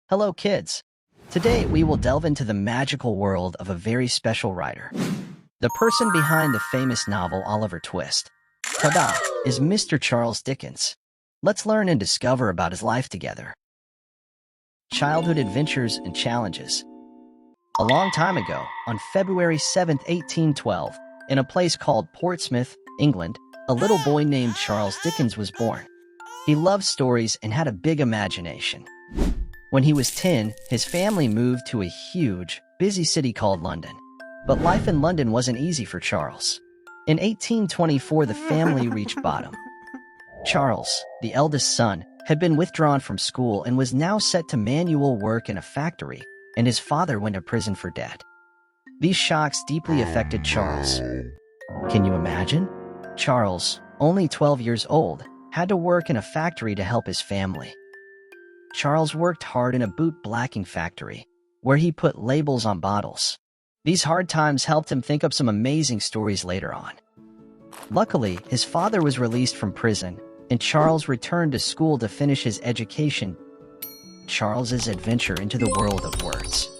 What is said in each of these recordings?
Hello, kids. Today we will delve into the magical world of a very special writer. The person behind the famous novel Oliver Twist. Ta-da! Is Mr. Charles Dickens. Let's learn and discover about his life together. Childhood adventures and challenges. A long time ago, on February 7, 1812, in a place called Portsmouth, England, a little boy named Charles Dickens was born. He loved stories and had a big imagination. When he was 10, his family moved to a huge, busy city called London. But life in London wasn't easy for Charles. In 1824, the family reached bottom. Charles, the eldest son, had been withdrawn from school and was now set to manual work in a factory, and his father went to prison for debt. These shocks deeply affected Charles. Can you imagine? Charles, only 12 years old, had to work in a factory to help his family. Charles worked hard in a boot blacking factory, where he put labels on bottles. These hard times helped him think up some amazing stories later on. Luckily, his father was released from prison, and Charles returned to school to finish his education. Charles's adventure into the world of words.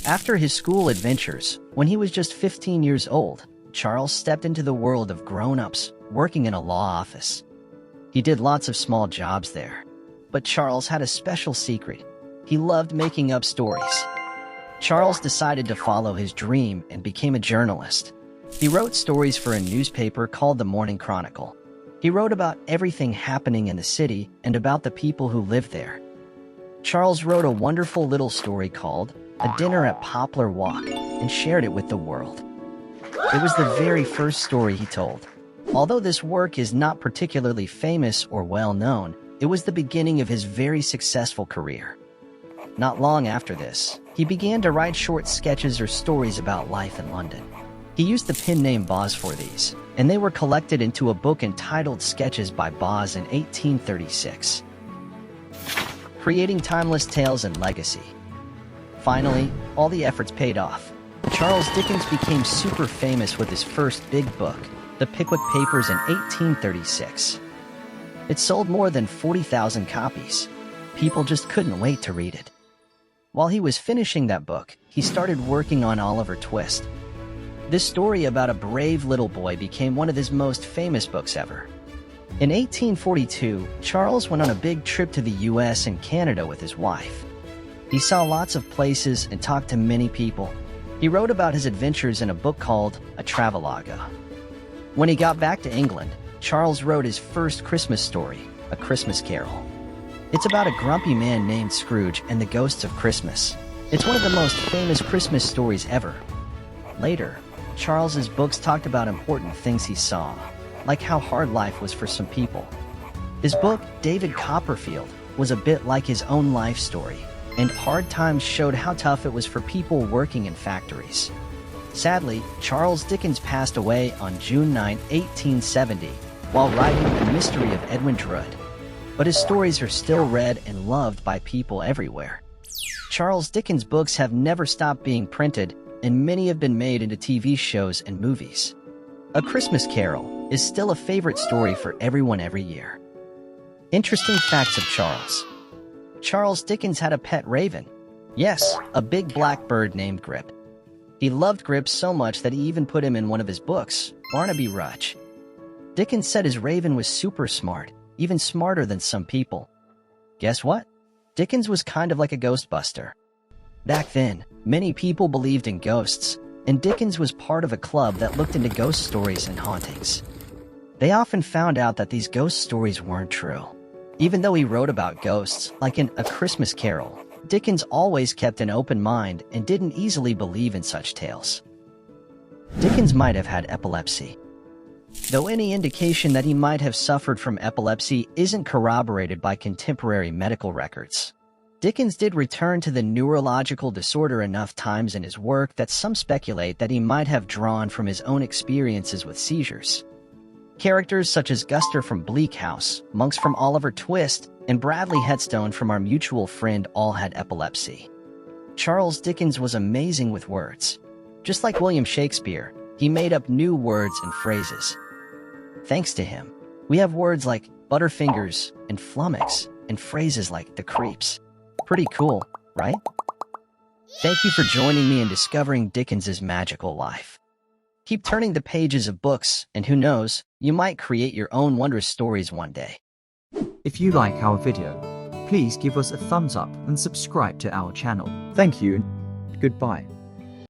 After his school adventures, when he was just 15 years old, Charles stepped into the world of grown-ups, working in a law office. He did lots of small jobs there. But Charles had a special secret. He loved making up stories. Charles decided to follow his dream and became a journalist. He wrote stories for a newspaper called the Morning Chronicle. He wrote about everything happening in the city and about the people who lived there. Charles wrote a wonderful little story called A Dinner at Poplar Walk and shared it with the world. It was the very first story he told. Although this work is not particularly famous or well-known, it was the beginning of his very successful career. Not long after this, he began to write short sketches or stories about life in London. He used the pen name Boz for these, and they were collected into a book entitled Sketches by Boz in 1836. Creating timeless tales and legacy. Finally, all the efforts paid off. Charles Dickens became super famous with his first big book, The Pickwick Papers, in 1836. It sold more than 40,000 copies. People just couldn't wait to read it. While he was finishing that book, he started working on Oliver Twist. This story about a brave little boy became one of his most famous books ever. In 1842, Charles went on a big trip to the US and Canada with his wife. He saw lots of places and talked to many people. He wrote about his adventures in a book called A Travelogue. When he got back to England, Charles wrote his first Christmas story, A Christmas Carol. It's about a grumpy man named Scrooge and the ghosts of Christmas. It's one of the most famous Christmas stories ever. Later, Charles's books talked about important things he saw, like how hard life was for some people. His book, David Copperfield, was a bit like his own life story, and hard times showed how tough it was for people working in factories. Sadly, Charles Dickens passed away on June 9, 1870, while writing The Mystery of Edwin Drood. But his stories are still read and loved by people everywhere. Charles Dickens' books have never stopped being printed, and many have been made into TV shows and movies. A Christmas Carol is still a favorite story for everyone every year. Interesting facts of Charles. Charles Dickens had a pet raven. Yes, a big black bird named Grip. He loved Grip so much that he even put him in one of his books, Barnaby Rudge. Dickens said his raven was super smart, even smarter than some people. Guess what? Dickens was kind of like a ghostbuster. Back then, many people believed in ghosts, and Dickens was part of a club that looked into ghost stories and hauntings. They often found out that these ghost stories weren't true. Even though he wrote about ghosts, like in A Christmas Carol, Dickens always kept an open mind and didn't easily believe in such tales. Dickens might have had epilepsy. Though any indication that he might have suffered from epilepsy isn't corroborated by contemporary medical records. Dickens did return to the neurological disorder enough times in his work that some speculate that he might have drawn from his own experiences with seizures. Characters such as Guster from Bleak House, Monks from Oliver Twist, and Bradley Headstone from Our Mutual Friend all had epilepsy. Charles Dickens was amazing with words. Just like William Shakespeare, he made up new words and phrases. Thanks to him, we have words like butterfingers, and flummox, and phrases like the creeps. Pretty cool, right? Thank you for joining me in discovering Dickens's magical life. Keep turning the pages of books, and who knows, you might create your own wondrous stories one day. If you like our video, please give us a thumbs up and subscribe to our channel. Thank you. Goodbye.